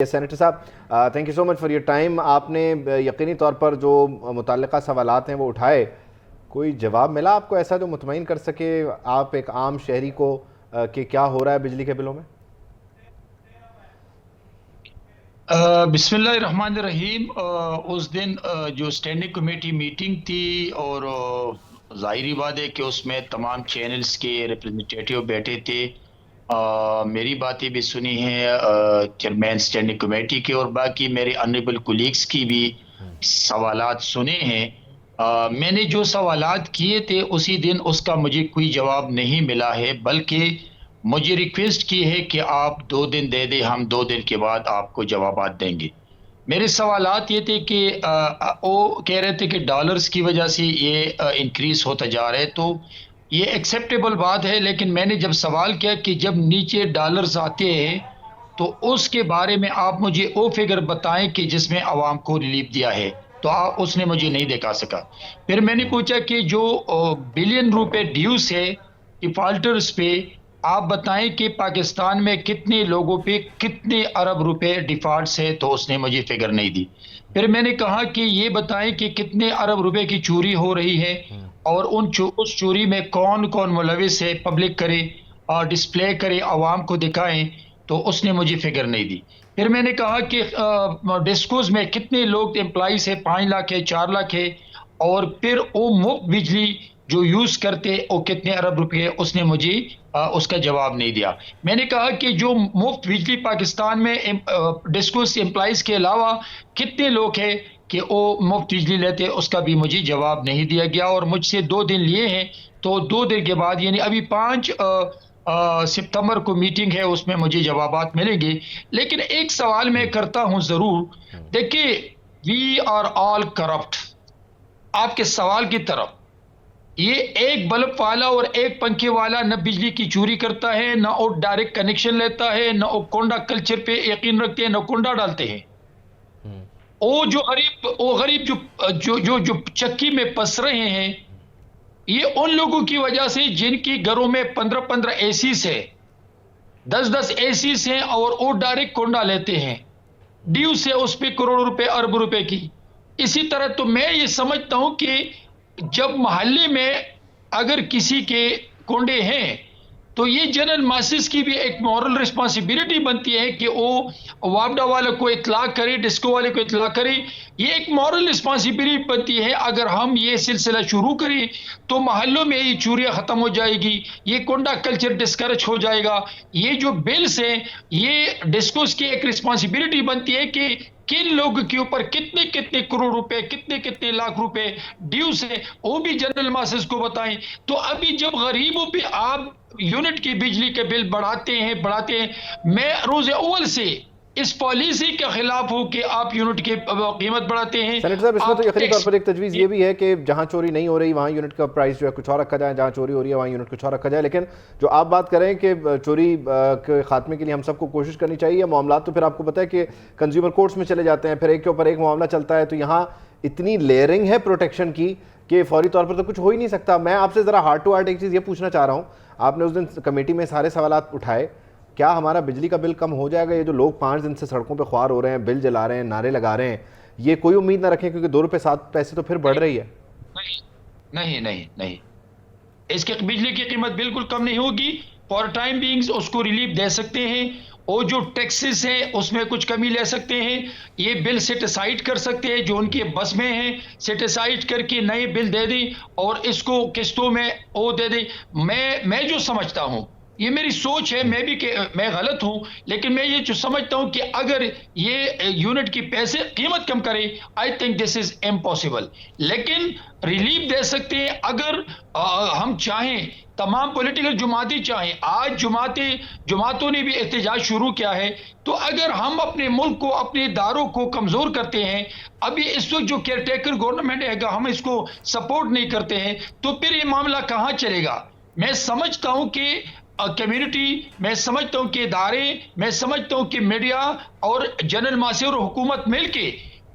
Senator صاحب thank you so much for your time. آپ نے یقینی طور پر جو متعلقہ سوالات ہیں وہ اٹھائے، کوئی جواب ملا آپ کو ایسا جو مطمئن کر سکے آپ ایک عام شہری کو کہ کیا ہو رہا ہے بجلی کے بلوں میں؟ بسم اللہ الرحمن الرحیم. اس دن جو اسٹینڈنگ کمیٹی میٹنگ تھی اور ظاہری بات ہے کہ اس میں تمام چینلز کے ریپرزنٹیٹیو بیٹھے تھے. میری باتیں بھی سنی ہیں چیئرمین اسٹینڈنگ کمیٹی کے، اور باقی میرے آنریبل کولیگز کی بھی سوالات سنے ہیں. میں نے جو سوالات کیے تھے اسی دن اس کا مجھے کوئی جواب نہیں ملا ہے، بلکہ مجھے ریکویسٹ کی ہے کہ آپ 2 دن دے دیں، ہم 2 دن کے بعد آپ کو جوابات دیں گے. میرے سوالات یہ تھے کہ وہ کہہ رہے تھے کہ ڈالرز کی وجہ سے یہ انکریز ہوتا جا رہا ہے، تو یہ ایکسیپٹیبل بات ہے. لیکن میں نے جب سوال کیا کہ جب نیچے ڈالرز آتے ہیں تو اس کے بارے میں آپ مجھے وہ فگر بتائیں کہ جس میں عوام کو ریلیف دیا ہے، تو اس نے مجھے نہیں دکھا سکا. پھر میں نے پوچھا کہ جو بلین روپے ڈیوز ہے ڈیفالٹرز پہ، آپ بتائیں کہ پاکستان میں کتنے لوگوں پہ کتنے ارب روپے ڈیفالٹس ہے، تو اس نے مجھے فگر نہیں دی. پھر میں نے کہا کہ یہ بتائیں کہ کتنے ارب روپے کی چوری ہو رہی ہے اور اس چوری میں کون کون ملوث ہے، پبلک کرے اور ڈسپلے کرے، عوام کو دکھائیں، تو اس نے مجھے فگر نہیں دی. پھر میں نے کہا کہ ڈسکوز میں کتنے لوگ امپلائیز ہے، 5 لاکھ ہے، 4 لاکھ ہے، اور پھر وہ مفت بجلی جو یوز کرتے وہ کتنے ارب روپے ہے، اس نے مجھے اس کا جواب نہیں دیا. میں نے کہا کہ جو مفت بجلی پاکستان میں ڈسکوز امپلائیز کے علاوہ کتنے لوگ ہیں کہ وہ مفت بجلی لیتے، اس کا بھی مجھے جواب نہیں دیا گیا. اور مجھ سے 2 دن لیے ہیں، تو 2 دن کے بعد یعنی ابھی 5 ستمبر کو میٹنگ ہے، اس میں مجھے جوابات ملیں گے. لیکن ایک سوال میں کرتا ہوں ضرور. دیکھیے، وی آر آل کرپٹ. آپ کے سوال کی طرف، یہ ایک بلب والا اور ایک پنکھے والا نہ بجلی کی چوری کرتا ہے، نہ وہ ڈائریکٹ کنیکشن لیتا ہے، نہ وہ کونڈا کلچر پہ یقین رکھتے ہیں، نہ کونڈا ڈالتے ہیں. وہ غریب جو چکی میں پس رہے ہیں، یہ ان لوگوں کی وجہ سے جن کی گھروں میں 15 اے سی ہے، 10 اے سی ہیں، اور وہ ڈائریکٹ کونڈا لیتے ہیں ڈیو سے، اس پہ کروڑ روپے ارب روپے کی. اسی طرح تو میں یہ سمجھتا ہوں کہ جب محلے میں اگر کسی کے کونڈے ہیں تو یہ جنرل ماسز کی بھی ایک مورل ریسپانسبلٹی بنتی ہے کہ وہ وابڈا والے کو اطلاع کرے، ڈسکو والے کو اطلاع کرے. یہ ایک مورل ریسپانسبلٹی بنتی ہے. اگر ہم یہ سلسلہ شروع کریں تو محلوں میں یہ چوریاں ختم ہو جائے گی، یہ کونڈا کلچر ڈسکریج ہو جائے گا. یہ جو بلز ہیں، یہ ڈسکوز کی ایک ریسپانسبلٹی بنتی ہے کہ کن لوگوں کے اوپر کتنے کتنے کروڑ روپے، کتنے کتنے لاکھ روپے ڈیوز ہے، وہ بھی جنرل ماسز کو بتائیں. تو ابھی جب غریبوں پہ آپ یونٹ کی بجلی کے بل بڑھاتے ہیں، میں روز اول سے اس پالیسی کے خلاف ہوں کہ آپ یونٹ کی قیمت بڑھاتے ہیں. سینیٹر صاحب، اس میں تو یقینی طور پر ایک تجویز یہ بھی ہے کہ جہاں چوری نہیں ہو رہی وہاں یونٹ کا پرائس جو ہے کچھ اور رکھا جائے، جہاں چوری ہو رہی ہے وہاں یونٹ کچھ اور رکھا جائے. لیکن جو آپ بات کریں کہ چوری کے خاتمے کے لیے ہم سب کو کوشش کرنی چاہیے. معاملات تو پھر آپ کو پتہ ہے کہ کنزیومر کورٹس میں چلے جاتے ہیں، پھر ایک کے اوپر ایک معاملہ چلتا ہے. تو یہاں اتنی لیئرنگ ہے پروٹیکشن کی کہ فوری طور پر تو کچھ ہو ہی نہیں سکتا. میں آپ سے ذرا ہارٹ ٹو ہارٹ ایک چیز یہ پوچھنا چاہ رہا ہوں. آپ نے اس دن کمیٹی میں سارے سوالات اٹھائے، کیا ہمارا بجلی کا بل کم ہو جائے گا؟ یہ جو لوگ 5 دن سے سڑکوں پہ خوار ہو رہے ہیں، بل جلا رہے ہیں، نعرے لگا رہے ہیں، یہ کوئی امید نہ رکھیں کیونکہ 2 روپے 7 پیسے تو پھر بڑھ رہی ہے. نہیں، اس کے بجلی کی قیمت بالکل کم نہیں ہوگی. فار ٹائم بینگز اس کو ریلیف دے سکتے ہیں، اور جو ٹیکسز ہیں اس میں کچھ کمی لے سکتے ہیں. یہ بل سیٹ اسائڈ کر سکتے ہیں، جو ان کے بس میں ہیں سیٹ اسائڈ کر کے نئے بل دے دیں اور اس کو قسطوں میں وہ دے دیں. میں جو سمجھتا ہوں، یہ میری سوچ ہے، میں غلط ہوں، لیکن میں یہ جو سمجھتا ہوں کہ اگر یہ یونٹ کی پیسے قیمت کم کرے، I think this is impossible. لیکن ریلیف دے سکتے ہیں اگر ہم چاہیں. تمام پولیٹیکل جماعتیں چاہیں. آج جماعتوں نے بھی احتجاج شروع کیا ہے. تو اگر ہم اپنے ملک کو، اپنے اداروں کو کمزور کرتے ہیں، ابھی اس وقت جو کیئر ٹیکر گورنمنٹ ہے گا، ہم اس کو سپورٹ نہیں کرتے ہیں، تو پھر یہ معاملہ کہاں چلے گا؟ میں سمجھتا ہوں کہ کمیونٹی، میں سمجھتا ہوں کہ ادارے، میں سمجھتا ہوں کہ میڈیا اور جنرل ماسے اور حکومت مل کے